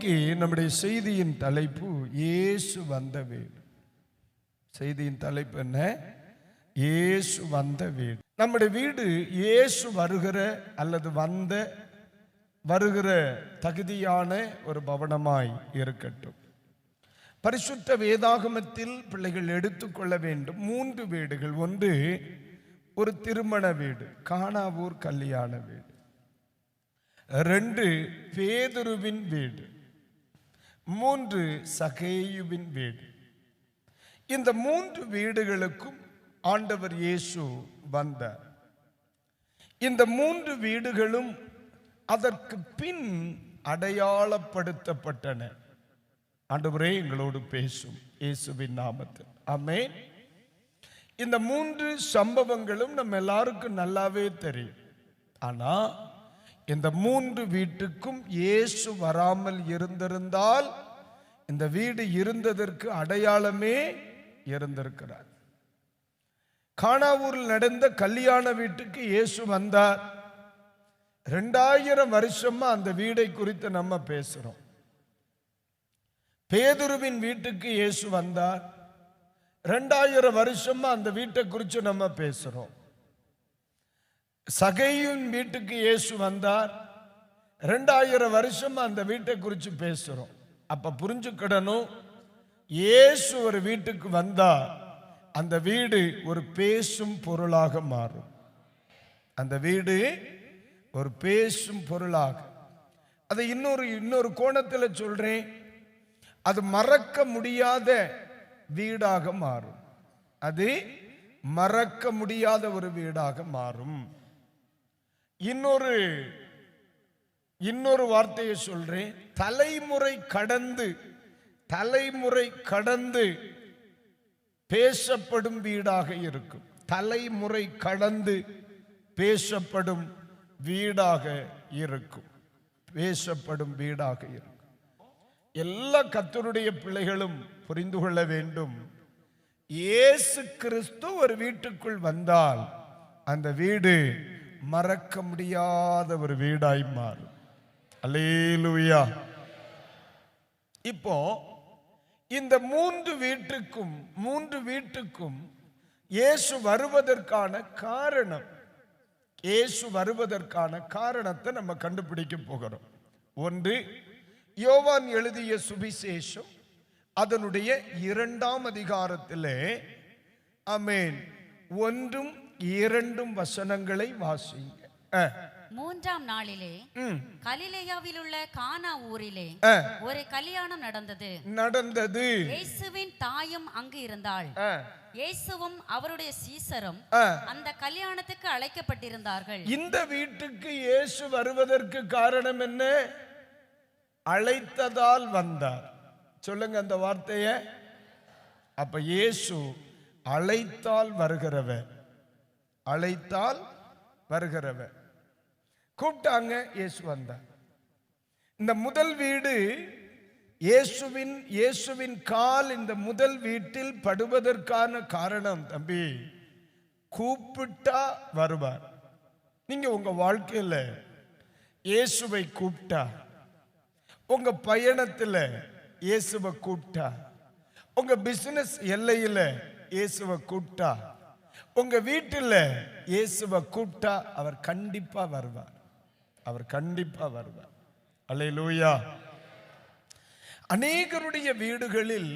இன்னைக்கு நம்முடைய செய்தியின் தலைப்பு இயேசு வந்த வீடு. செய்தியின் தலைப்பு என்ன? இயேசு வந்த வீடு. நம்முடைய வீடு இயேசு வருகிற அல்லது வருகிற தகுதியான ஒரு பவனமாய் இருக்கட்டும். பரிசுத்த வேதாகமத்தில் பிள்ளைகள் எடுத்துக்கொள்ள வேண்டும் 3 வீடுகள். ஒன்று ஒரு திருமண வீடு, கானாவூர் கல்யாண வீடு. 2 பேதுருவின் வீடு. 3 சகேயுவின் வீடு. இந்த 3 வீடுகளுக்கும் ஆண்டவர் இயேசு வந்தார். இந்த 3 வீடுகளும் அதற்கு பின் அடையாளப்படுத்தப்பட்டன. ஆண்டவரே எங்களோடு பேசும் இயேசுவின் நாமத்தில் ஆமென். இந்த 3 சம்பவங்களும் நம்ம எல்லாருக்கும் நல்லாவே தெரியும். ஆனா இந்த 3 வீட்டுக்கும் இயேசு வராமல் இருந்திருந்தால் இந்த வீடு இருந்ததற்கு அடையாளமே இருந்திருக்கிறார். கானாவூரில் நடந்த கல்யாண வீட்டுக்கு இயேசு வந்தார். 2000 வருஷமா அந்த வீடை குறித்து நம்ம பேசுறோம். பேதுருவின் வீட்டுக்கு இயேசு வந்தார். 2000 வருஷமா அந்த வீட்டை குறித்து நம்ம பேசுறோம். சகேயுவின் வீட்டுக்கு இயேசு வந்தார். 2000 வருஷமா அந்த வீட்டை குறித்து பேசுறோம். அப்ப புரிஞ்சுக்கிடணும், இயேசு ஒரு வீட்டுக்கு வந்தார், அந்த வீடு ஒரு பேசும் பொருளாக மாறும். அந்த வீடு ஒரு பேசும் பொருளாக. அதை இன்னொரு கோணத்தில் சொல்றேன், அது மறக்க முடியாத வீடாக மாறும். அது மறக்க முடியாத ஒரு வீடாக மாறும். இன்னொரு வார்த்தையை சொல்றேன், தலைமுறை கடந்து பேசப்படும் வீடாக இருக்கும். தலைமுறை கடந்து பேசப்படும் வீடாக இருக்கும். பேசப்படும் வீடாக இருக்கும். எல்லா கர்த்தருடைய பிள்ளைகளும் புரிந்து கொள்ள வேண்டும், இயேசு கிறிஸ்து ஒரு வீட்டுக்குள் வந்தால் அந்த வீடு மறக்க முடியாத ஒரு வீடாய் மாறும். அல்லேலூயா. இப்போ இந்த 3 வீட்டுக்கும் இயேசு வருவதற்கான காரணத்தை நம்ம கண்டுபிடிக்க போகிறோம். ஒன்று, யோவான் எழுதிய சுவிசேஷம் அதனுடைய 2ஆம் அதிகாரத்திலே ஆமென் 1, 2 வசனங்களை வாசிங்க. 3ஆம் நாளிலே கலிலேயாவில் உள்ள கானா ஊரிலே ஒரு கல்யாணம் நடந்தது. இயேசுவின் தாயும் அங்கு இருந்தாள். இயேசுவும் அவருடைய சீசரும் அந்த கல்யாணத்துக்கு அழைக்கப்பட்டிருந்தார்கள். இந்த வீட்டுக்கு இயேசு வருவதற்கு காரணம் என்ன? அழைத்ததால் வந்தார். சொல்லுங்க அந்த வார்த்தைய. அப்ப இயேசு அழைத்தால் வருகிறவர். கூப்பிட்டாங்க, இயேசு வந்தார். இந்த முதல் வீடு இயேசுவின் கால் இந்த முதல் வீட்டில் படுவதற்கான காரணம், தம்பி, கூப்பிட்டா வருவார். நீங்க உங்க வாழ்க்கையில இயேசுவை கூப்பிட்டா, உங்க பயணத்துல இயேசுவை கூப்பிட்டா, உங்க பிசினஸ் எல்லையில இயேசுவை கூப்பிட்டா, உங்க வீட்டில் இயேசுவை கூப்பிட்டா அவர் கண்டிப்பா வருவார். அல்லேலூயா. அநேகருடைய வீடுகளில்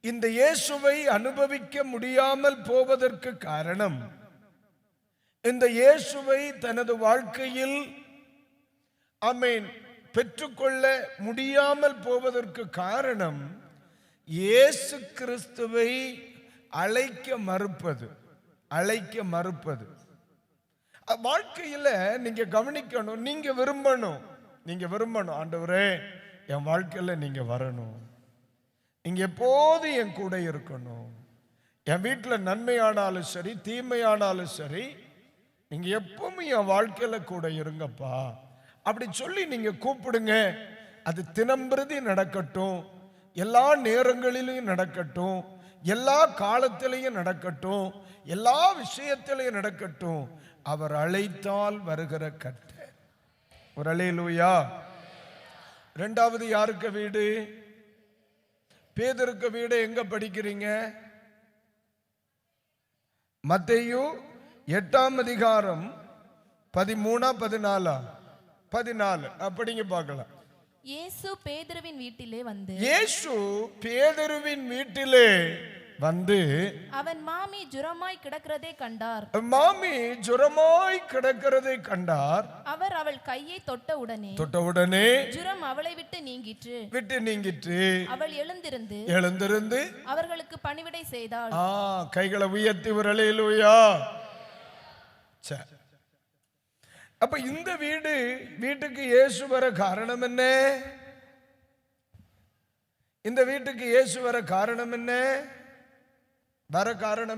இந்த இயேசுவை அனுபவிக்க முடியாமல் போவதற்கு காரணம், இந்த இயேசுவை தனது வாழ்க்கையில் ஆமென் பெற்றுக்கொள்ள முடியாமல் போவதற்கு காரணம், இயேசு கிறிஸ்துவை அழைக்க மறுப்பது. வாழ்க்கையில நீங்க கவனிக்கணும், நீங்க விரும்பணும், ஆண்டவரே என் வாழ்க்கையில நீங்க வரணும், நீங்க எப்போதும் என் கூட இருக்கணும், என் வீட்டில் நன்மையானாலும் சரி தீமையானாலும் சரி நீங்க எப்பவும் என் வாழ்க்கையில கூட இருங்கப்பா அப்படி சொல்லி நீங்க கூப்பிடுங்க. அது தினம்பிரதி நடக்கட்டும், எல்லா நேரங்களிலும் நடக்கட்டும், எல்லா காலத்திலையும் நடக்கட்டும், எல்லா விஷயத்திலையும் நடக்கட்டும். அவர் அழைத்தால் வருகிற கர்த்தர். ஒரு அல்லேலூயா. ரெண்டாவது யாருக்கு வீடு? பேதுருக்கு வீடு. எங்க படிக்கிறீங்க? மத்தேயு 8ஆம் அதிகாரம் 13 14 14 அப்படிங்க பார்க்கலாம். இயேசு பேதுருவின் வீட்டிலே வந்து இயேசு பேதுருவின் வீட்டிலே வந்து அவன் மாமி ஜுரமாய் கிடக்கிறதை கண்டார். மாமி ஜுரமாய் கிடக்கிறதை கண்டார். அவர் அவள் கையை தொட்ட உடனே ஜுரம் அவளை விட்டு நீங்கிற்று. அவள் எழுந்திருந்து அவர்களுக்கு பணிவிடை செய்தாள். கைகளை உயர்த்தி ஒரு அல்லேலூயா. அப்ப இந்த வீட்டுக்கு இயேசு வர காரணம் என்ன? இந்த வீட்டுக்கு இயேசு வர காரணம்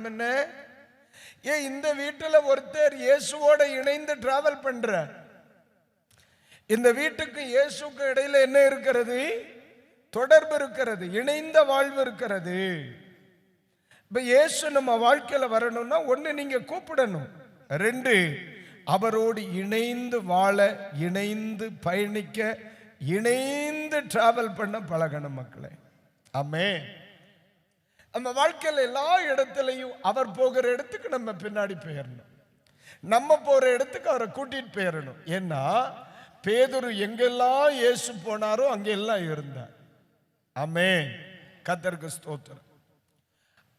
என்ன? ஏன் இந்த வீட்டுல ஒருத்தர் இயேசுவோட இணைந்து டிராவல் பண்ற. இந்த வீட்டுக்கு இயேசுக்கு இடையில என்ன இருக்கிறது? தொடர்பு இருக்கிறது, இணைந்த வாழ்வு இருக்கிறது. இப்ப இயேசு நம்ம வாழ்க்கையில வரணும்னா ஒண்ணு நீங்க கூப்பிடணும், ரெண்டு அவரோடு இணைந்து வாழ, இணைந்து பயணிக்க, இணைந்து டிராவல் பண்ண பழகணும் மக்களே. ஆமென். நம்ம வாழ்க்கையில் எல்லா இடத்துலையும் அவர் போகிற இடத்துக்கு நம்ம பின்னாடி போயிடணும், நம்ம போற இடத்துக்கு அவரை கூட்டிட்டு போயிடணும். ஏன்னா பேதுரு எங்கெல்லாம் இயேசு போனாரோ அங்கெல்லாம் இருந்தார். ஆமென். கர்த்தருக்கு ஸ்தோத்திரம்.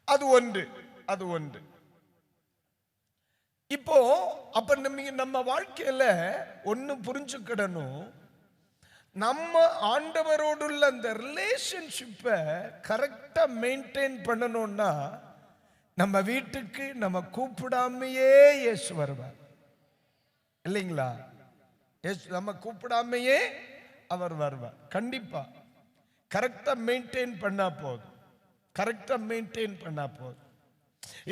அது ஒன்று. இப்போ அப்ப நம்ம வாழ்க்கையில ஒன்னு புரிஞ்சுக்கிடணும், நம்ம ஆண்டவரோடுள்ள அந்த ரிலேஷன்ஷிப்பை கரெக்டா மெயின்டைன் பண்ணணும்னா நம்ம வீட்டுக்கு நம்ம கூப்பிடாமையே இயேசு வருவார் இல்லைங்களா? நம்ம கூப்பிடாமையே அவர் வருவார் கண்டிப்பா. கரெக்டா மெயின்டைன் பண்ணா போதும்,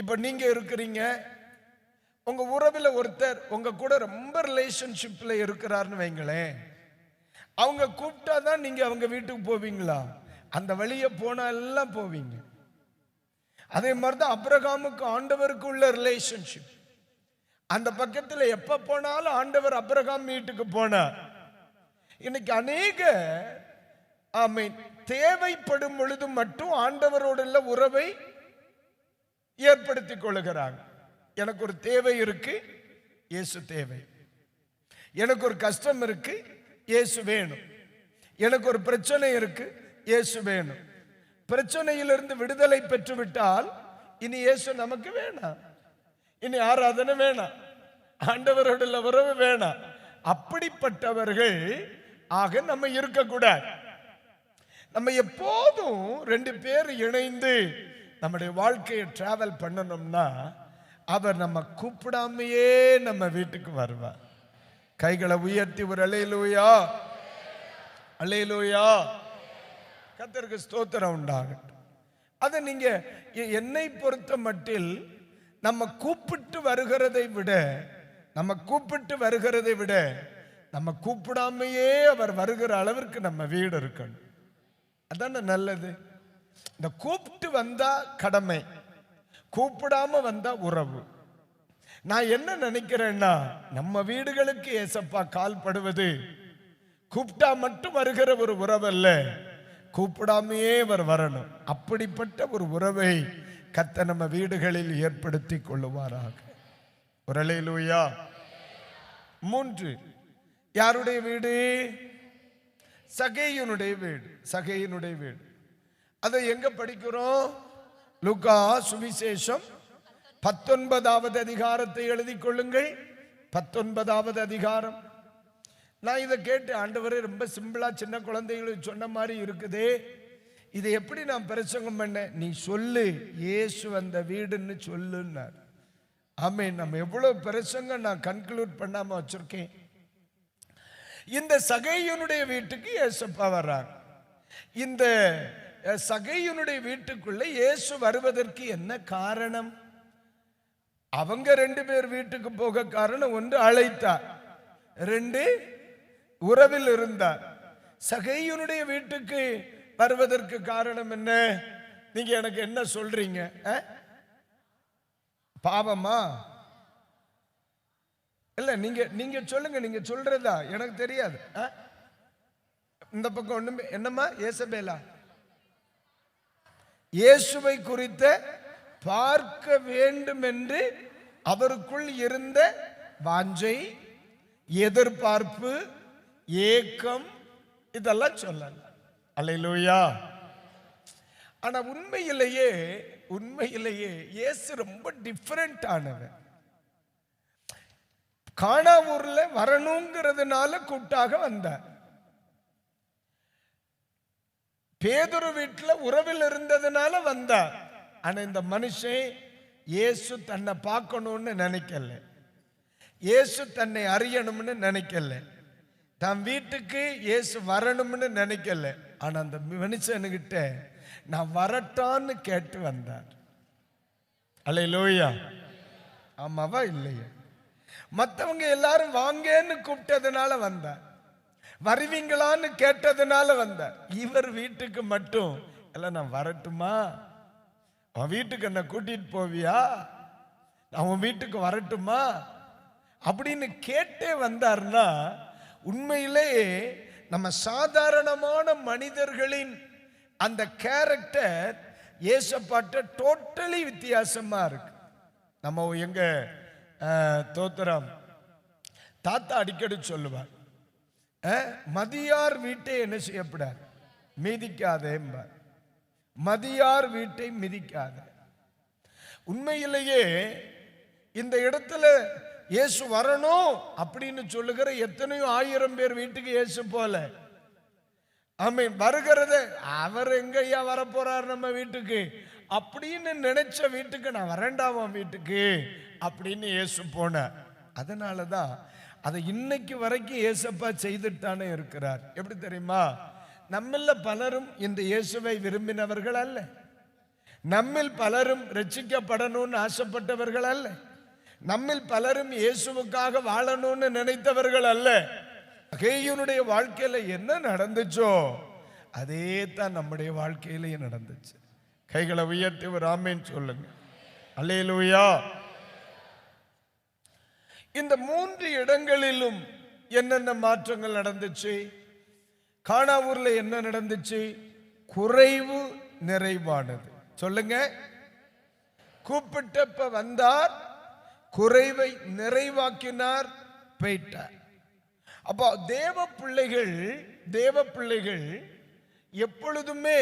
இப்ப நீங்க இருக்கிறீங்க, உங்க உறவுல ஒருத்தர் உங்க கூட ரொம்ப ரிலேஷன்ஷிப்ல இருக்கிறார்னு வைங்களேன், அவங்க கூப்பிட்டாதான் நீங்க அவங்க வீட்டுக்கு போவீங்களா? அந்த வழிய போனா எல்லாம் போவீங்க. அதே மாதிரிதான் அபிரகாமுக்கு ஆண்டவருக்கு உள்ள ரிலேஷன்ஷிப். அந்த பக்கத்துல எப்ப போனாலும் ஆண்டவர் அபிரகாம் வீட்டுக்கு போனார். இன்னைக்கு அநேக தேவைப்படும் பொழுது மட்டும் ஆண்டவரோடு உள்ள உறவை ஏற்படுத்திக் கொள்ளுகிறாங்க. எனக்கு ஒரு தேவை இருக்கு, இயேசு தேவை. எனக்கு ஒரு கஷ்டம் இருக்கு, இயேசு வேணும். எனக்கு ஒரு பிரச்சனை இருக்கு, இயேசு வேணும். பிரச்சனையிலிருந்து விடுதலை பெற்று விட்டால் இனி இயேசு நமக்கு வேணாம், இனி ஆராதனை வேணாம், ஆண்டவரோட உறவு வேணாம். அப்படிப்பட்டவர்கள் ஆக நம்ம இருக்கக்கூடாது. நம்ம எப்போதும் ரெண்டு பேர் இணைந்து நம்முடைய வாழ்க்கையை டிராவல் பண்ணணும்னா அவர் நம்ம கூப்பிடாமையே நம்ம வீட்டுக்கு வருவார். கைகளை உயர்த்தி ஒரு அல்லேலூயா, அல்லேலூயா. கர்த்தருக்கு ஸ்தோத்திரம் உண்டாகட்டும். அதை நீங்க என்னை பொறுத்த மட்டில் நம்ம கூப்பிட்டு வருகிறதை விட நம்ம கூப்பிடாமையே அவர் வருகிற அளவிற்கு நம்ம வீடு இருக்கணும். அதான நல்லது. இந்த கூப்பிட்டு வந்தா கடமை, கூப்பிடாம வந்தா உறவு. நான் என்ன நினைக்கிறேன்னா, நம்ம வீடுகளுக்கு ஏசப்பா கால் படுவது கூப்பிட்டா மட்டும் வருகிற ஒரு உறவு அல்ல, கூப்பிடாமையே அவர் வரணும். அப்படிப்பட்ட ஒரு உறவை கர்த்தர் நம்ம வீடுகளில் ஏற்படுத்தி கொள்ளுவாராக. ஒரு அல்லேலூயா. 3, யாருடைய வீடு? சகேயுனுடைய வீடு. அதை எங்க படிக்கிறோம்? லூக்கா சுவிசேஷம் 19வது அதிகாரத்தை எழுதி கொள்ளுங்கள். 19வது அதிகாரம். நான் இதை கேட்டு, ஆண்டவரே ரொம்ப சிம்பிளா சின்ன குழந்தைகளுக்கு சொன்ன மாதிரி இருக்குதே, இதை எப்படி நான் பிரசங்கம் பண்ண? நீ சொல்லு, இயேசு அந்த வீடுன்னு சொல்லுன்னார். ஆமென். நம்ம எவ்வளவு பிரசங்கம் நான் கன்க்ளூட் பண்ணாம வச்சிருக்கேன். இந்த சகேயுனுடைய வீட்டுக்கு இயேசுப்பா வர்றாங்க. இந்த சகேயுனுடைய வீட்டுக்குள்ள இயேசு வருவதற்கு என்ன காரணம்? அவங்க 2 பேர் வீட்டுக்கு போக காரணம், 1 அழைத்தார், 2 உறவில் இருந்தார். சகேயுனுடைய வீட்டுக்கு வருவதற்கு காரணம் என்ன? நீங்க எனக்கு என்ன சொல்றீங்க? பாவமா? இல்ல, நீங்க சொல்லுங்க. நீங்க சொல்றதா எனக்கு தெரியாது. இந்த பக்கம் ஒண்ணுமே. என்னம்மா ஏசபேலா? இயேசுவை குறித்த பார்க்க வேண்டும் என்று அவருக்குள் இருந்த வாஞ்சை, எதிர்பார்ப்பு, ஏக்கம், இதெல்லாம் சொல்லலாம். அல்லேலூயா. ஆனா உண்மையிலேயே இயேசு ரொம்ப டிஃபரெண்ட் ஆனவர். கானா ஊர்ல வரணுங்கிறதுனால கூட்டாக வந்தார். பேதுரு வீட்டுல உறவில் இருந்ததுனால வந்தார். ஆனா இந்த மனுஷன் இயேசு தன்னை பார்க்கணும்னு நினைக்கல, இயேசு தன்னை அறியணும்னு நினைக்கல, தன் வீட்டுக்கு இயேசு வரணும்னு நினைக்கல. ஆனா அந்த மனுஷனுக்கிட்ட நான் வரட்டான்னு கேட்டு வந்தார். அல்லேலூயா. ஆமாவா இல்லையா? மற்றவங்க எல்லாரும் வாங்கன்னு கூப்பிட்டதுனால வந்தார், வருவீங்களான்னு கேட்டதுனால வந்தார். இவர் வீட்டுக்கு மட்டும் எல்லாம் நான் வரட்டுமா, அவன் வீட்டுக்கு என்ன கூட்டிட்டு போவியா, அவன் வீட்டுக்கு வரட்டுமா அப்படின்னு கேட்டே வந்தார்னா, உண்மையிலே நம்ம சாதாரணமான மனிதர்களின் அந்த கேரக்டர் ஏசப்பாட்ட டோட்டலி வித்தியாசமா இருக்கு. நம்ம எங்க தோத்திரம் தாத்தா அடிக்கடி சொல்லுவார், மதியார் வீட்டை என்ன செய்யப்படாது, மிதிக்காதே. மதியார் வீட்டை மிதிக்காத. உண்மையிலேயே இந்த இடத்துல இயேசு வரணும் அப்படின்னு சொல்லுகிற எத்தனையோ ஆயிரம் பேர் வீட்டுக்கு இயேசு போல. ஆமென். வருகிறது, அவர் எங்கய்யா வரப்போறார் நம்ம வீட்டுக்கு அப்படின்னு நினைச்ச வீட்டுக்கு நான் வரேண்டாவான் வீட்டுக்கு அப்படின்னு இயேசு போனார். அதனாலதான் அதை இன்னைக்கு வரைக்கும் இயேசப்பா செய்துட்டானே இருக்கிறார். எப்படி தெரியுமா? நம்மள பலரும் இந்த இயேசுவை விரும்பினவர்கள் அல்ல, நம்மில் பலரும் ரட்சிக்கப்படணும்னு ஆசைப்பட்டவர்கள் அல்ல, நம்மில் பலரும் இயேசுவுக்காக வாழணும்னு நினைத்தவர்கள் அல்ல. அகேயுனுடைய வாழ்க்கையில என்ன நடந்துச்சோ அதே தான் நம்முடைய வாழ்க்கையிலேயே நடந்துச்சு. கைகளை உயர்த்தி ஒரு ஆமென் சொல்லுங்க. அல்லேலூயா. இந்த 3 இடங்களிலும் என்னென்ன மாற்றங்கள் நடந்துச்சு? கானா ஊர்ல என்ன நடந்துச்சு? குறைவு நிறைவானது. சொல்லுங்க. கூப்பிட்டப்ப வந்தார், குறைவை நிறைவாக்கினார், போயிட்டார். அப்போ தேவ பிள்ளைகள் எப்பொழுதுமே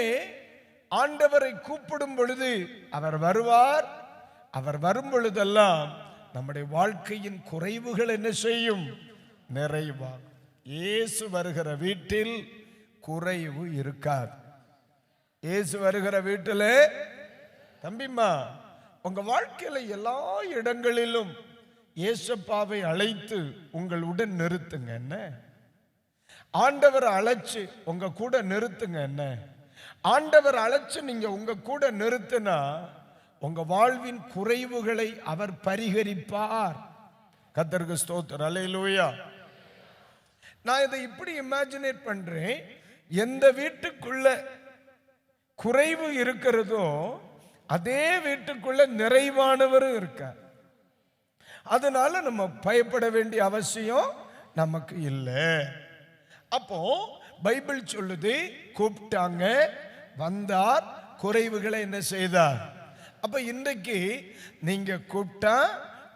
ஆண்டவரை கூப்பிடும் பொழுது அவர் வருவார். அவர் வரும் பொழுதெல்லாம் நம்முடைய வாழ்க்கையின் குறைவுகள் என்ன செய்யும்? நிறைவாகும். இயேசு வருகிற வீட்டில் குறைவு இருக்காது. இயேசு வருகிற வீட்டில் தம்பிம்மா உங்க வாழ்க்கையில எல்லா இடங்களிலும் இயேசப்பாவை அழைத்து உங்களுடன் நிறுத்துங்க. என்ன ஆண்டவர் அழைச்சு உங்க கூட நிறுத்துங்க. என்ன ஆண்டவர் அழைச்சு நீங்க உங்க கூட நிறுத்தினா உங்க வாழ்வின் குறைவுகளை அவர் பரிகரிப்பார். கர்த்தருக்கு ஸ்தோத்திரம். அல்லேலூயா. நான் இதை இப்படி இமேஜினேட் பண்றேன், எந்த வீட்டுக்குள்ள குறைவு இருக்கிறதோ அதே வீட்டுக்குள்ள நிறைவானவரும் இருக்கார். அதனால நம்ம பயப்பட வேண்டிய அவசியம் நமக்கு இல்லை. அப்போ பைபிள் சொல்லுது, கூப்பிட்டாங்க, வந்தார், குறைவுகளை என்ன செய்தார். அப்ப இன்றைக்கு நீங்க கூப்பிட்டா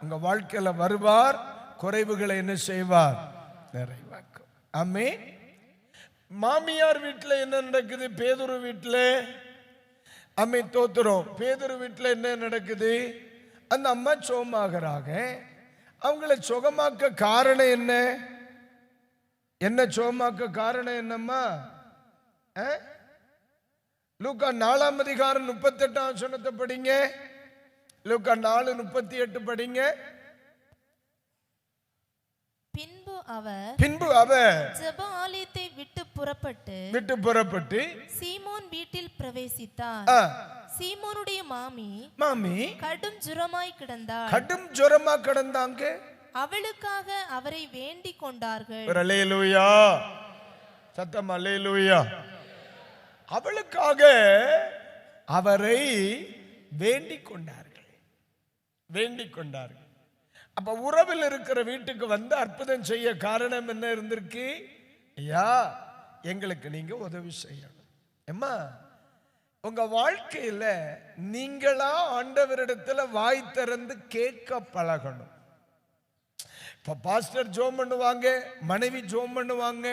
உங்க வாழ்க்கையில வருவார், குறைவுகளை என்ன செய்வார்? நிறைவாக்கும். ஆமென். மாமியார் வீட்டில் என்ன நடக்குது? பேதுரு வீட்டில் ஆமென் தோத்துறோம். பேதுரு வீட்டில் என்ன நடக்குது? அந்த அம்மா சோமாகறாங்க. அவங்கள சுகமாக்க காரணம் என்ன? என்ன சோமாக்க காரணம் என்னம்மா? லூக்கா 4ஆம் அதிகாரம் 38ஆம் வசனத்தை படிங்க. லூக்கா 4:38 படிங்க. பின்பு அவர் ஜெப ஆலயத்தை விட்டு புறப்பட்டு சீமோன் வீட்டில் பிரவேசித்தார். சீமோனுடைய மாமி கடும் ஜுரமாய் கிடந்தாங்க. அவளுக்காக அவரை வேண்டிக் கொண்டார்கள். அல்லேலூயா. சத்தம் அல்லேலூயா. அவளுக்காக அவரை வேண்டிக் கொண்டார்கள். அப்ப உறவில் இருக்கிற வீட்டுக்கு வந்து அற்புதம் செய்ய காரணம் என்ன இருந்திருக்கு? ஐயா, எங்களுக்கு நீங்க உதவி செய்யணும். அம்மா, உங்க வாழ்க்கையில நீங்களா ஆண்டவரிடத்துல வாய் திறந்து கேட்க பழகணும். இப்ப பாஸ்டர் ஜோம் பண்ணுவாங்க, மனைவி ஜோம் பண்ணுவாங்க,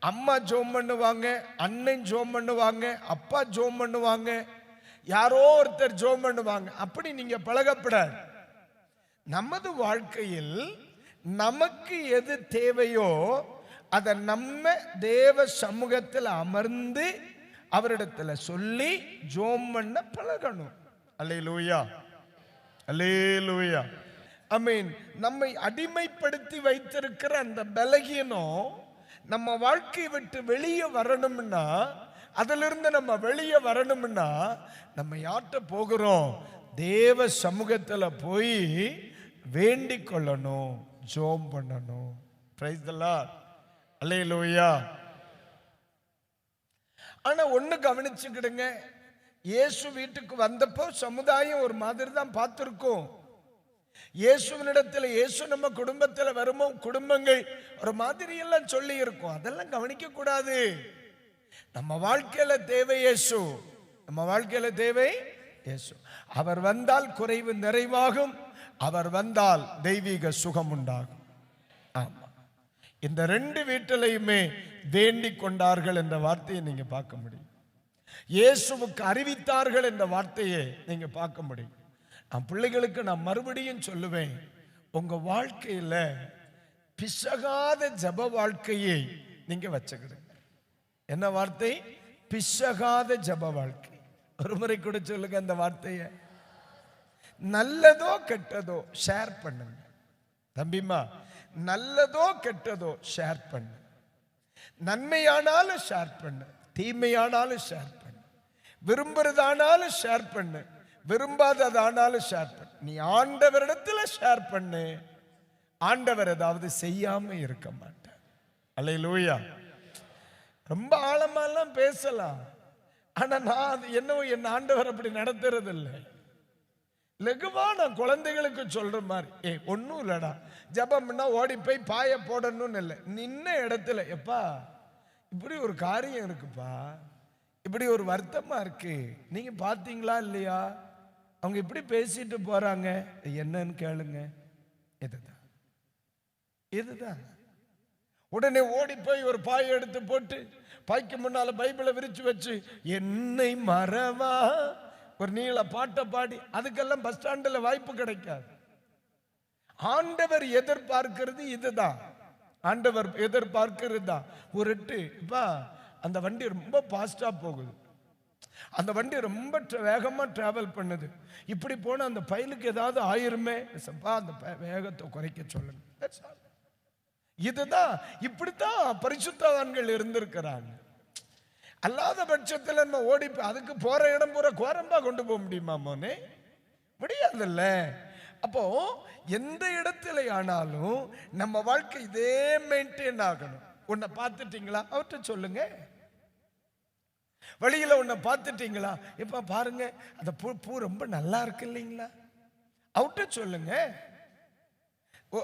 அம்மா ஜோம் பண்ணுவாங்க, அண்ணன் ஜோம் பண்ணுவாங்க, அப்பா ஜோம் பண்ணுவாங்க, யாரோ ஒருத்தர் ஜோம் பண்ணுவாங்க. அப்படி நீங்க பழகப்படாது. நமது வாழ்க்கையில் நமக்கு எது தேவையோ அதை நம்ம தேவ சமூகத்தில் அமர்ந்து அவரிடத்துல சொல்லி ஜோம் பண்ண பழகணும். அல்லேலூயா, அல்லேலூயா. ஆமென். நம்மை அடிமைப்படுத்தி வைத்திருக்கிற அந்த பலகீனம் நம்ம வாழ்க்கையை விட்டு வெளியே வரணும்னா, அதிலிருந்து நம்ம வெளியே வரணும்னா, நம்ம யார்கிட்ட போகிறோம்? தேவ சமூகத்தில் போய் வேண்டிக் கொள்ளணும், ஜோம் பண்ணணும். பிரைஸ் தி லார்ட், அல்லேலூயா. ஆனா ஒண்ணு கவனிச்சுக்கிடுங்க, இயேசு வீட்டுக்கு வந்தப்போ சமுதாயம் ஒரு மாதிரி தான் பார்த்திருக்கும். இயேசுவினிடத்தில், இயேசு நம்ம குடும்பத்தில் வருமோ, குடும்பங்கள் ஒரு மாதிரி எல்லாம் சொல்லி இருக்கும். அதெல்லாம் கவனிக்க கூடாது. நம்ம வாழ்க்கையில தேவை இயேசு, நம்ம வாழ்க்கையில தேவை இயேசு. அவர் வந்தால் குறைவு நிறைவாகும், அவர் வந்தால் தெய்வீக சுகம் உண்டாகும். ஆமா, இந்த ரெண்டு வீட்டிலையுமே வேண்டிக் கொண்டார்கள் என்ற வார்த்தையை நீங்க பார்க்க முடியும். இயேசுவுக்கு அறிவித்தார்கள் என்ற வார்த்தையை நீங்க பார்க்க முடியும். நான் பிள்ளைகளுக்கு நான் மறுபடியும் சொல்லுவேன், உங்க வாழ்க்கையில பிசகாத ஜப வாழ்க்கையை நீங்க வச்சுக்கிடுங்க. என்ன வார்த்தை? பிசகாத ஜப வாழ்க்கை. ஒரு முறை கூட சொல்லுங்க அந்த வார்த்தையை. நல்லதோ கெட்டதோ ஷேர் பண்ணுங்க தம்பிமா. நல்லதோ கெட்டதோ ஷேர் பண்ணு. நன்மையானாலும் ஷேர் பண்ணு, தீமையானாலும் ஷேர் பண்ணு, விரும்புறதானாலும் ஷேர் பண்ணு, விரும்பாததானாலும் ஷேர் பண்ணு. நீ ஆண்டவரிடத்துல ஷேர் பண்ணு, ஆண்டவர் ஏதாவது செய்யாம இருக்க மாட்டார். அல்லேலூயா. ரொம்ப ஆழமாலாம் பேசலாம், ஆனா நான் என்னவோ என் ஆண்டவர் அப்படி நடத்துறது இல்லை. லகுவா நான் குழந்தைகளுக்கு சொல்ற மாதிரி, ஒன்னும் இல்லடா ஜபம்னா ஓடி போய் பாய போடணும்னு இல்லை. நின்ன இடத்துல, எப்பா இப்படி ஒரு காரியம் இருக்குப்பா, இப்படி ஒரு வருத்தமா இருக்கு, நீங்க பாத்தீங்களா இல்லையா, அவங்க இப்படி பேசிட்டு போறாங்க, என்னன்னு கேளுங்க. இதுதான், இதுதான். உடனே ஓடி போய் ஒரு பாயை எடுத்து போட்டு பாய்க்கு முன்னால பைபிளை விரிச்சு வச்சு என்னை மறவா ஒரு நீள பாட்டை பாடி, அதுக்கெல்லாம் பஸ் ஸ்டாண்டில் வாய்ப்பு கிடைக்காது. ஆண்டவர் எதிர்பார்க்கிறது இதுதான். ஆண்டவர் எதிர்பார்க்கிறது தான். ஒரு இப்பா அந்த வண்டி ரொம்ப பாஸ்டா போகுது, அந்த வண்டி ரொம்ப வேகமா டிராவல் பண்ணுது, இப்படி போன அந்த பயலுக்கு ஏதாவது ஆயிருமே, அந்த வேகத்தை குறைக்க சொல்லுங்க. இதுதான், இப்படித்தான் பரிசுத்தவான்கள் இருந்திருக்கிறாங்க. அல்லாத பட்சத்தில் நம்ம ஓடி அதுக்கு போற இடம் பூரா கோரம்பா கொண்டு போக முடியுமா மோனே? முடியாதுல்ல. அப்போ எந்த இடத்துல ஆனாலும் நம்ம வாழ்க்கை இதே மெயின்டைன் ஆகணும். உன்னை பார்த்துட்டீங்களா அவர்கிட்ட சொல்லுங்க. வழியில உன்னை பார்த்துட்டீங்களா, இப்ப பாருங்க அந்த பூ ரொம்ப நல்லா இருக்கு இல்லைங்களா, அவர்கிட்ட சொல்லுங்க.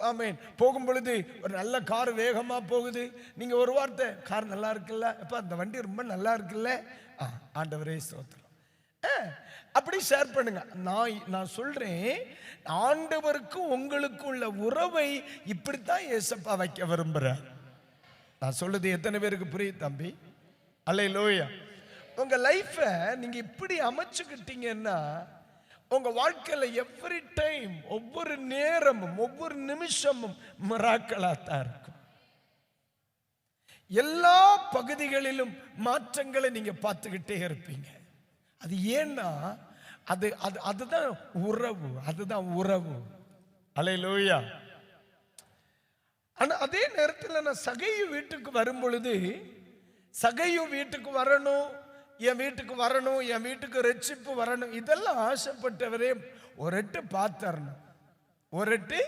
ஆமென். போகும் பொழுது ஒரு நல்ல கார் வேகமா போகுது, நீங்க ஒரு வார்த்தை, கார் நல்லா இருக்குல்ல, இப்ப அந்த வண்டி ரொம்ப நல்லா இருக்குல்ல, ஆண்டவரே ஸ்தோத்திரம், அப்படி ஷேர் பண்ணுங்க. நான் சொல்றேன், ஆண்டவருக்கு உங்களுக்கு உள்ள உறவை இப்படித்தான் ஏசப்பா வைக்க விரும்புறார். நான் சொல்றது எத்தனை பேருக்கு புரியுது தம்பி? அல்லேலூயா. உங்க லைஃப நீங்க இப்படி அமைச்சுக்கிட்டீங்கன்னா உங்க வாழ்க்கையில எவ்ரி டைம், ஒவ்வொரு நேரமும் ஒவ்வொரு நிமிஷமும் மிராக்கிளா தான் இருக்கும். எல்லா பகுதிகளிலும் மாற்றங்களை நீங்க பார்த்துக்கிட்டே இருப்பீங்க. அது ஏன்னா அதுதான் உறவு, அதுதான் உறவு. அல்லேலூயா. ஆனா அதே நேரத்தில் நான் சகையு வீட்டுக்கு வரும் பொழுது, சகையு வீட்டுக்கு வரணும், என் வீட்டுக்கு வரணும், என் வீட்டுக்கு ரட்சிப்பு வரணும், இதெல்லாம் ஆசைப்பட்டவரே ஒரு எட்டு பார்த்தரணும், ஒரு எட்டு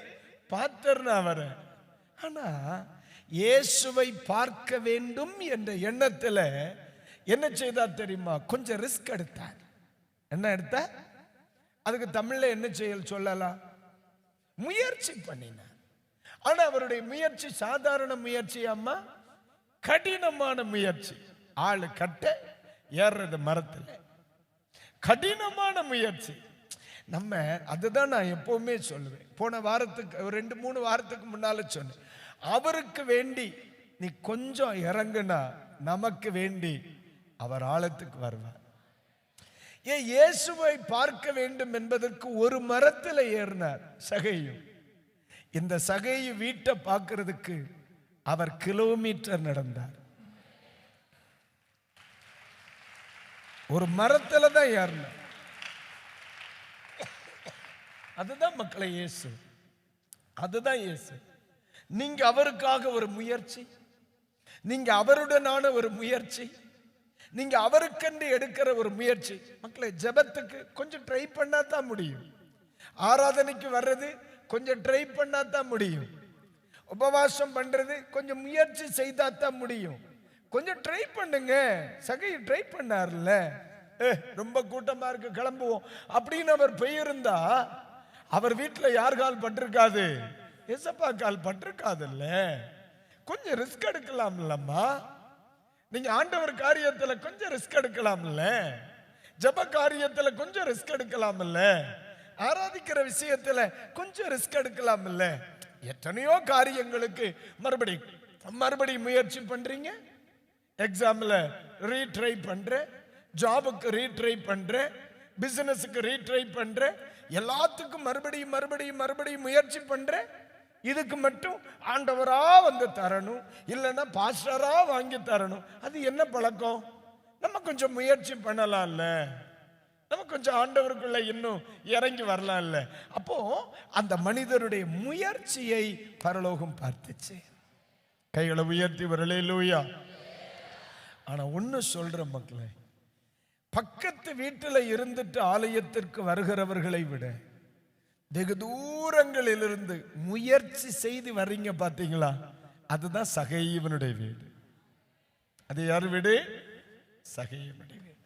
பார்த்தரணும் அவரை. ஆனா இயேசுவை பார்க்க வேண்டும் என்ற எண்ணத்துல என்ன செய்தார் தெரியுமா? கொஞ்சம் ரிஸ்க் எடுத்தார். என்ன எடுத்த? அதுக்கு தமிழ்ல என்ன செயல் சொல்லலாம்? முயற்சி பண்ணினார். ஆனா அவருடைய முயற்சி சாதாரண முயற்சி அம்மா கடினமான முயற்சி. ஆளு கட்ட ஏறுறது மரத்தில் கடினமான முயற்சி. நம்ம அதுதான் நான் எப்பவுமே சொல்லுவேன். போன வாரத்துக்கு 2-3 வாரத்துக்கு முன்னால சொன்னேன், அவருக்கு வேண்டி நீ கொஞ்சம் இறங்குனா நமக்கு வேண்டி அவர் ஆழத்துக்கு வருவார். ஏன் இயேசுவை பார்க்க வேண்டும் என்பதற்கு ஒரு மரத்தில் ஏறினார் சகையு. இந்த சகையு வீட்டை பார்க்கிறதுக்கு அவர் கிலோமீட்டர் நடந்தார். ஒரு மரத்துல தான் ஏறினார். அதுதான் மக்களை இயேசு, அதுதான் இயேசு. நீங்க அவருக்காக ஒரு முயற்சி, நீங்க அவருடனான ஒரு முயற்சி, நீங்க அவருக்கென்று எடுக்கிற ஒரு முயற்சி. மக்களை ஜெபத்துக்கு கொஞ்சம் ட்ரை பண்ணா தான் முடியும். ஆராதனைக்கு வர்றது கொஞ்சம் ட்ரை பண்ணா தான் முடியும். உபவாசம் பண்றது கொஞ்சம் முயற்சி செய்தா தான் முடியும். கொஞ்சம் ட்ரை பண்ணுங்க. சகை ட்ரை பண்ணார்ல, ரொம்ப கூட்டமா இருக்கு கிளம்புவோம் அப்படின்னு அவர் போயிருந்தா அவர் வீட்டுல யார் கால் பட்டிருக்காது? ஏசப்பா கால் பட்டிருக்காதுல்ல. கொஞ்சம் ரிஸ்க் எடுக்கலாம்லம்மா. நீங்க ஆண்டவர் காரியத்துல கொஞ்சம் ரிஸ்க் எடுக்கலாம்ல, ஜப காரியத்துல கொஞ்சம் ரிஸ்க் எடுக்கலாம்ல, ஆராதிக்கிற விஷயத்துல கொஞ்சம் ரிஸ்க் எடுக்கலாம்ல. எத்தனையோ காரியங்களுக்கு மறுபடி முயற்சி பண்றீங்க. எக்ஸாம்ல ரீட்ரை பண்ற, ஜாபுக்கு ரீட்ரை பண்ற, பிசினஸுக்கு ரீட்ரை பண்ற, எல்லாத்துக்கும் மறுபடியும் முயற்சி பண்ற. இதுக்கு மட்டும் ஆண்டவரா வந்து தரணும், இல்லைன்னா பாஸ்டரா வாங்கி தரணும். அது என்ன பழக்கம்? நம்ம கொஞ்சம் முயற்சி பண்ணலாம்ல, நம்ம கொஞ்சம் ஆண்டவருக்குள்ள இன்னும் இறங்கி வரலாம்ல. அப்போ அந்த மனிதருடைய முயற்சியை பரலோகம் பார்த்துச்சு. கைகளை உயர்த்தி வரலே லூயா. ஆனா ஒன்னு சொல்ற மக்களே, பக்கத்து வீட்டில் இருந்துட்டு ஆலயத்திற்கு வருகிறவர்களை விட வெகு தூரங்களிலிருந்து முயற்சி செய்து வர்றீங்க பாத்தீங்களா, அதுதான் சகையவனுடைய வீடு. அது யார் வீடு? சகையவனுடைய வீடு.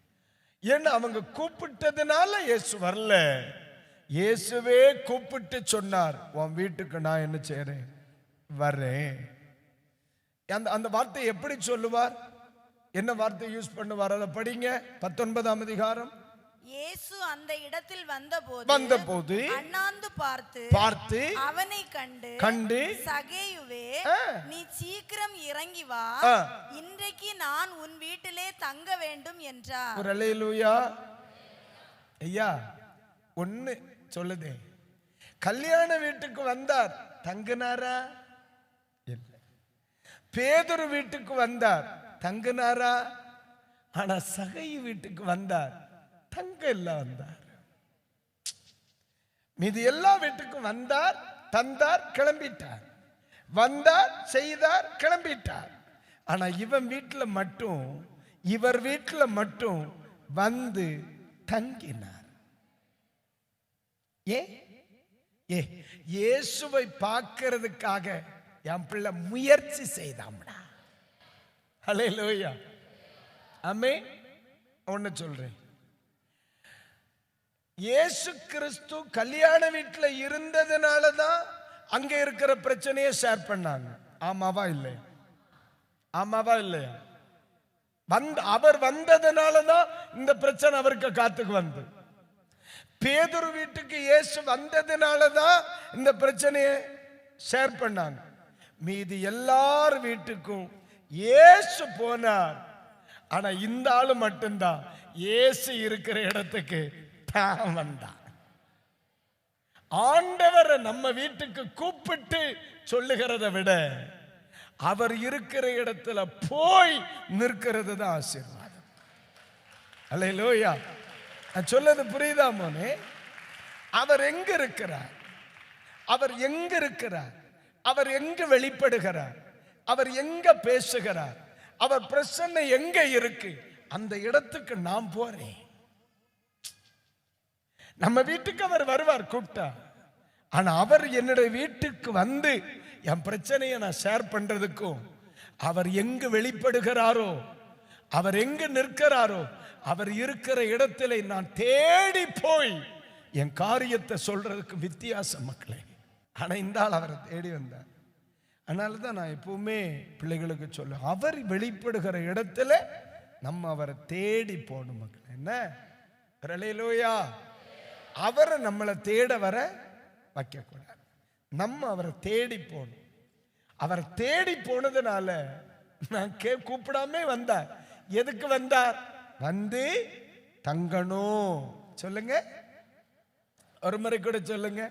ஏன்னா அவங்க கூப்பிட்டதுனால இயேசு வரல, இயேசுவே கூப்பிட்டு சொன்னார், உன் வீட்டுக்கு நான் என்ன செய்றேன், வர்றேன். அந்த வார்த்தை எப்படி சொல்லுவார்? என்ன வார்த்தை யூஸ் பண்ணுவார்? அதை படிங்க. 19ஆம் அதிகாரம். இயேசு அந்த இடத்தில் வந்தபோது அண்ணாந்து பார்த்து அவனை கண்டு சகேயுவே, நீ சீக்கிரம் இறங்கி வா, இன்றைக்கு நான் உன் வீட்டிலே தங்க வேண்டும் என்றார். ஒரு அல்லேலூயா. ஐயா ஒண்ணு சொல்லுதே, கல்யாண வீட்டுக்கு வந்தார், தங்கினாரா? இல்ல. பேதுரு வீட்டுக்கு வந்தார், தங்கினாரா? ஆனா சகையு வீட்டுக்கு வந்தார், தங்க இல்ல வந்தார். மீதி எல்லா வீட்டுக்கும் வந்தார், தந்தார், கிளம்பிட்டார், வந்தார், செய்தார், கிளம்பிட்டார். ஆனா இவர் வீட்டுல மட்டும் வந்து தங்கினார். இயேசுவை பார்க்கிறதுக்காக என் பிள்ளை முயற்சி செய்தாம்டா. ஹல்லேலூயா. ஆமென். ஒன்னு சொல்றேன், இயேசு கிறிஸ்து கல்யாண வீட்டுல இருந்ததுனாலதான் அங்க இருக்கிற பிரச்சனையை ஷேர் பண்ணாங்க. ஆமாவா இல்லையா? ஆமாவா இல்லையா? அவர் வந்ததுனாலதான் இந்த பிரச்சனை அவருக்கு காத்துக்கு வந்து. பேதுரு வீட்டுக்கு இயேசு வந்ததுனாலதான் இந்த பிரச்சனையை ஷேர் பண்ணாங்க. மீதி எல்லார் வீட்டுக்கும் இயேசு போனார். ஆனா இந்த ஆளு மட்டும்தான் இயேசு இருக்கிற இடத்துக்கு தான் வந்தான். ஆண்டவரை நம்ம வீட்டுக்கு கூப்பிட்டு சொல்லுகிறத விட அவர் இருக்கிற இடத்துல போய் நிற்கிறது தான் ஆசீர்வாதம். அல்லேலூயா. நான் சொல்லது புரியுதா மோனே? அவர் எங்க இருக்கிறார், அவர் எங்க இருக்கிறார், அவர் எங்க வெளிப்படுகிறார், அவர் எங்க பேசுகிறார், அவர் பிரசன்னை எங்க இருக்கு, அந்த இடத்துக்கு நான் போறேன். நம்ம வீட்டுக்கு அவர் வருவார் கூப்பிட்டா. ஆனா அவர் என்னுடைய வீட்டுக்கு வந்து என் பிரச்சனையை நான் ஷேர் பண்றதுக்கும், அவர் எங்கு வெளிப்படுகிறாரோ, அவர் எங்கு நிற்கிறாரோ, அவர் இருக்கிற இடத்துல நான் தேடி போய் என் காரியத்தை சொல்றதுக்கு வித்தியாசம் மக்களே. ஆனா இந்த ஆள் அவரை தேடி வந்தார். அதனால தான் நான் எப்பவுமே பிள்ளைகளுக்கு சொல்ல, அவர் வெளிப்படுகிற இடத்துல நம்ம அவரை தேடி போகணும் மக்கள். என்ன ஹல்லேலூயா. அவரை நம்மளை தேட வர வைக்கக்கூடாது, நம்ம அவரை தேடி போகணும். அவரை தேடி போனதுனால நான் கூப்பிடாம வந்தார். எதுக்கு வந்தார்? வந்து தங்கணும். சொல்லுங்க, ஒரு முறை கூட சொல்லுங்க.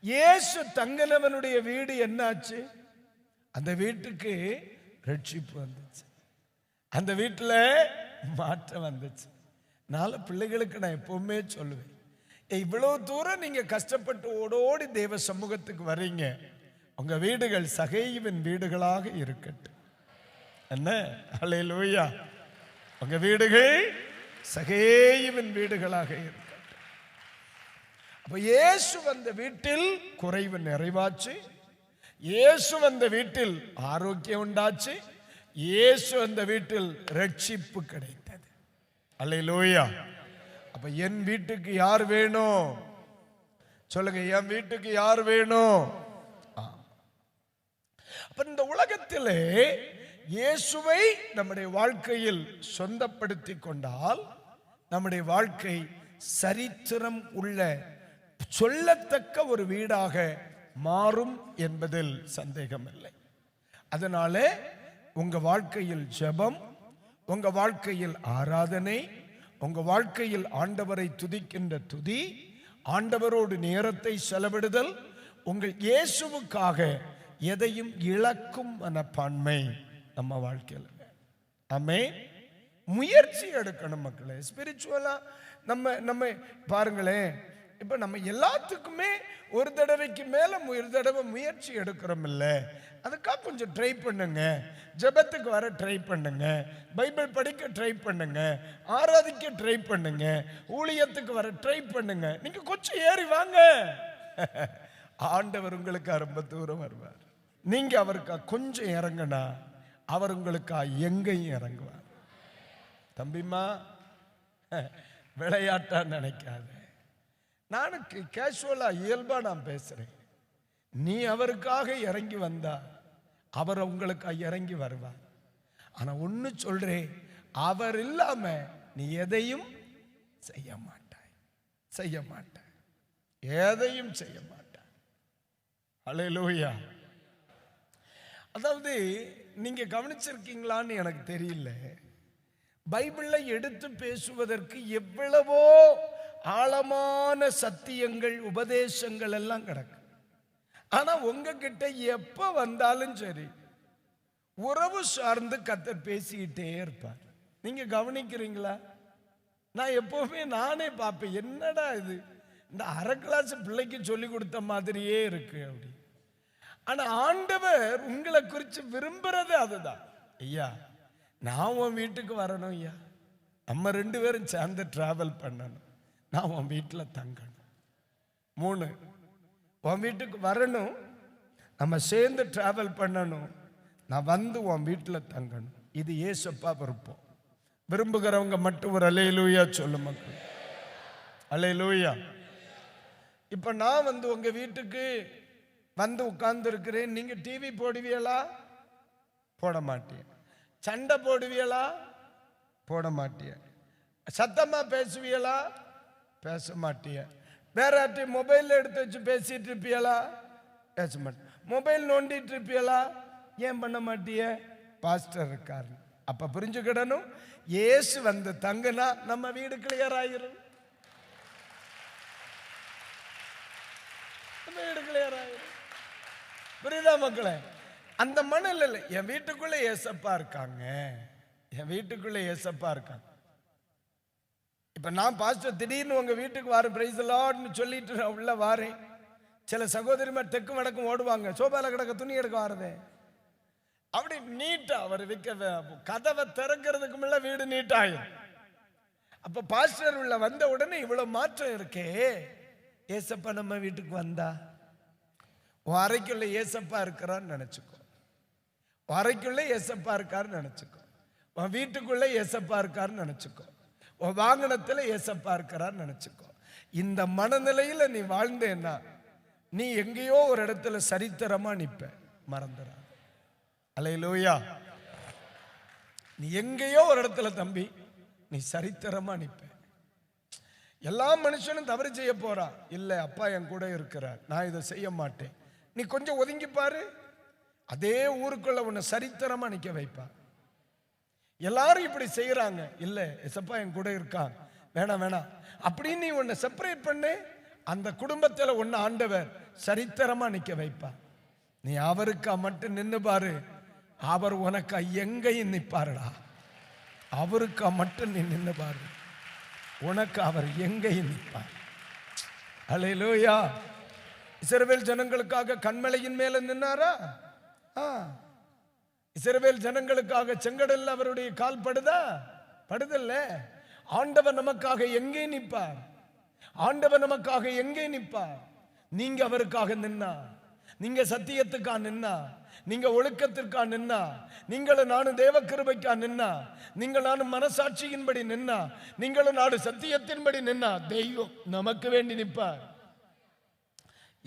இயேசு தங்கனவனுடைய வீடு என்னாச்சு? அந்த வீட்டுக்கு ரட்சிப்பு வந்துச்சு, அந்த வீட்டுல மாற்றம் வந்துச்சு. நாளை பிள்ளைகளுக்கு நான் எப்பவுமே சொல்லுவேன், இவ்வளவு தூரம் நீங்க கஷ்டப்பட்டு ஓடோடி தேவ சமூகத்துக்கு வர்றீங்க, உங்க வீடுகள் சகேயுவின் வீடுகளாக இருக்கட்டும். என்ன ஹல்லேலூயா. உங்க வீடுகள் சகேயுவின் வீடுகளாக இருக்கட்டும். அப்ப இயேசு வந்த வீட்டில் குறைவு நிறைவாச்சு, இயேசு வந்த வீட்டில் ஆரோக்கியம் உண்டாச்சு, இயேசு வந்த வீட்டில் ரட்சிப்பு கிடைத்தது. ஹல்லேலூயா. அப்ப என் வீட்டுக்கு யார் வேணும்? சொல்லுங்க, என் வீட்டுக்கு யார் வேணும்? அப்ப இந்த உலகத்திலே இயேசுவை நம்முடைய வாழ்க்கையில் சொந்தப்படுத்தி கொண்டால் நம்முடைய வாழ்க்கை சரித்திரம் உள்ள சொல்லத்தக்க ஒரு வீடாக மாறும் என்பதில் சந்தேகம் இல்லை. அதனால உங்க வாழ்க்கையில் ஜெபம், உங்க வாழ்க்கையில் ஆராதனை, உங்க வாழ்க்கையில் ஆண்டவரை துதிக்கின்ற துதி, ஆண்டவரோடு நேரத்தை செலவிடுதல், உங்கள் இயேசுவுக்காக எதையும் இழக்கும் மனப்பான்மை நம்ம வாழ்க்கையில். ஆமென். முயற்சி எடுக்கணும் மக்களே. ஸ்பிரிச்சுவலா நம்ம பாருங்களேன், இப்ப நம்ம எல்லாத்துக்குமே ஒரு தடவைக்கு மேல ஒரு தடவை முயற்சி எடுக்கிறோம் இல்ல, அதுக்காக கொஞ்சம் ட்ரை பண்ணுங்க. ஜெபத்துக்கு வர ட்ரை பண்ணுங்க, பைபிள் படிக்க ட்ரை பண்ணுங்க, ஆராதிக்க ட்ரை பண்ணுங்க, ஊழியத்துக்கு வர ட்ரை பண்ணுங்க. நீங்க கொஞ்சம் ஏறி வாங்க, ஆண்டவர் உங்களுக்கு ரொம்ப தூரம் வருவார். நீங்க அவருக்கு கொஞ்சம் இறங்கினா அவர் உங்களுக்கு எங்கேயும் இறங்குவார். தம்பிமா, விளையாட்டா நினைக்காத. நானும் கேஷுவலா இயல்பா நான் பேசுறேன். நீ அவருக்காக இறங்கி வந்தா அவர் உங்களுக்கு இறங்கி வருவார். ஆனா ஒண்ணு சொல்றேன், அவர் இல்லாம நீ எதையும் செய்ய மாட்டாய், எதையும் செய்ய மாட்டாய். ஹல்லேலூயா. அதாவது நீங்க கவனிச்சிருக்கீங்களான்னு எனக்கு தெரியல, பைபிளை எடுத்து பேசுவதற்கு எவ்வளவோ ஆழமான சத்தியங்கள் உபதேசங்கள் எல்லாம் கிடக்கு. ஆனா உங்ககிட்ட எப்ப வந்தாலும் சரி உறவு சார்ந்து கர்த்தர் பேசிக்கிட்டே இருப்பார். நீங்க கவனிக்கிறீங்களா? நான் எப்பவுமே நானே பார்ப்பேன், என்னடா இது இந்த அரை கிளாஸ் பிள்ளைக்கு சொல்லி கொடுத்த மாதிரியே இருக்கு அப்படி. ஆனா ஆண்டவர் உங்களை குறித்து விரும்புறது அதுதான். ஐயா, நான் உன் வீட்டுக்கு வரணும் ஐயா, நம்ம 2 பேரும் சேர்ந்து டிராவல் பண்ணணும், நான் உன் வீட்டில் தங்கணும். 3, உன் வீட்டுக்கு வரணும், நம்ம சேர்ந்து டிராவல் பண்ணணும், நான் வந்து உன் வீட்டில் தங்கணும். இது ஏசப்பா விருப்பம். விரும்புகிறவங்க மட்டும் ஒரு அல்லேலூயா சொல்லு மக்கள். அல்லேலூயா. இப்ப நான் வந்து உங்க வீட்டுக்கு வந்து உட்கார்ந்து இருக்கிறேன், நீங்க டிவி போடுவீங்களா? போட மாட்டிய. சண்டை போடுவீங்களா? போட மாட்டிய. சத்தமா பேசுவீங்களா? பேச மாட்டிய. வேற மொபைல் எடுத்து வச்சு பேசிட்டு இருப்பீங்களா? பேச மாட்டேன். மொபைல் நோண்டிட்டு இருப்பீங்களா? ஏன் பண்ண மாட்டிய? பாஸ்டர் இருக்காரு. அப்ப புரிஞ்சுக்கிடணும், இயேசு வந்து தங்குனா நம்ம வீடு கிளியர் ஆயிரும், வீடு கிளியர் ஆயிரும். புரியுதா மக்களே? அந்த மனநிலை இல்லை. என் வீட்டுக்குள்ள ஏசப்பா இருக்காங்க, என் வீட்டுக்குள்ள ஏசப்பா இருக்காங்க. இப்ப நான் பாஸ்டர் திடீர்னு உங்க வீட்டுக்கு வாரேன், பிரைஸ் தி லார்ட்னு சொல்லிட்டு நான் உள்ள வாரேன். சில சகோதரிமார் தெற்கு வடக்கும் ஓடுவாங்க, சோபால கிடக்க துணி எடுக்க வாரதே அப்படி நீட்டா அவர் கதவை திறக்கிறதுக்கு முன்ன வீடு நீட்டாயும். அப்ப பாஸ்டர் உள்ள வந்த உடனே இவ்வளவு மாற்றம் இருக்கே. ஏசப்பா நம்ம வீட்டுக்கு வந்தா உன் அறைக்குள்ள ஏசப்பா இருக்கிறான்னு நினைச்சுக்கோ, அறைக்குள்ள ஏசப்பா இருக்காருன்னு நினைச்சுக்கோ, உன் வீட்டுக்குள்ள ஏசப்பா இருக்காருன்னு நினைச்சுக்கோ, உன் வாகனத்துல ஏசப்பா இருக்கிறான்னு நினைச்சுக்கோ. இந்த மனநிலையில நீ வாழ்ந்தேன்னா நீ எங்கேயோ ஒரு இடத்துல சரித்திரமா நிப்ப, மறந்துடா. அல்லேலூயா. நீ எங்கேயோ ஒரு இடத்துல தம்பி நீ சரித்திரமா நிப்ப. எல்லா மனுஷனும் தவறு செய்ய போறா, இல்ல அப்பா என் கூட இருக்கிறார், நான் இதை செய்ய மாட்டேன். நீ கொஞ்சம் ஒதுங்கி பாரு, அதே ஊருக்குள்ள உன்னை சரித்திரமா நிக்க வைப்பா. எல்லாரும் இப்படி செய்யறாங்க, இல்ல எசப்பா என் கூட இருக்கான், வேணாம் வேணாம் அப்படின்னு நீ உன்னை செப்பரேட் பண்ணு, அந்த குடும்பத்துல உன்னை ஆண்டவர் சரித்திரமா நிக்க வைப்பா. நீ அவருக்கா மட்டும் நின்னு பாரு, அவர் உனக்கா எங்கேயும் நிப்பாருடா. அவருக்கா மட்டும் நீ நின்னு பாரு, உனக்கு அவர் எங்கேயும் நிற்பார். அல்லேலூயா. இஸ்ரவேல் ஜனங்களுக்காக கன்மலையின் மேல நின்னாரா? இஸ்ரவேல் ஜனங்களுக்காக செங்கடல்ல அவருடைய கால் படுதா? படுதல்ல. ஆண்டவர் நமக்காக எங்கே நிற்பார்? ஆண்டவர் நமக்காக எங்கே நிற்பார்? நீங்க அவருக்காக நின்னா, நீங்க சத்தியத்துக்கா நின்னா, நீங்க ஒழுக்கத்திற்கா நின்னா, நீங்களும் நானும் தேவ கிருபைக்கா நின்னா, நீங்கள் நானும் மனசாட்சியின்படி நின்னா, நீங்களும் நானும் சத்தியத்தின்படி நின்னா, தெய்வம் நமக்கு வேண்டி நிற்பார்.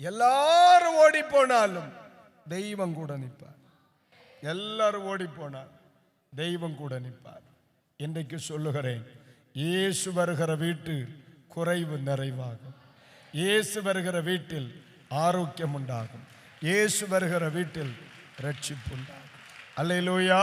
எல்லாரும் ஓடி போனாலும் தெய்வம் கூட நிற்பார். எல்லாரும் ஓடி போனார், தெய்வம் கூட நிற்பார். இன்றைக்கு சொல்லுகிறேன், இயேசு வருகிற வீட்டில் குறைவு நிறைவாகும். இயேசு வருகிற வீட்டில் ஆரோக்கியம் உண்டாகும். இயேசு வருகிற வீட்டில் ரட்சிப்பு உண்டாகும். அல்லேலூயா.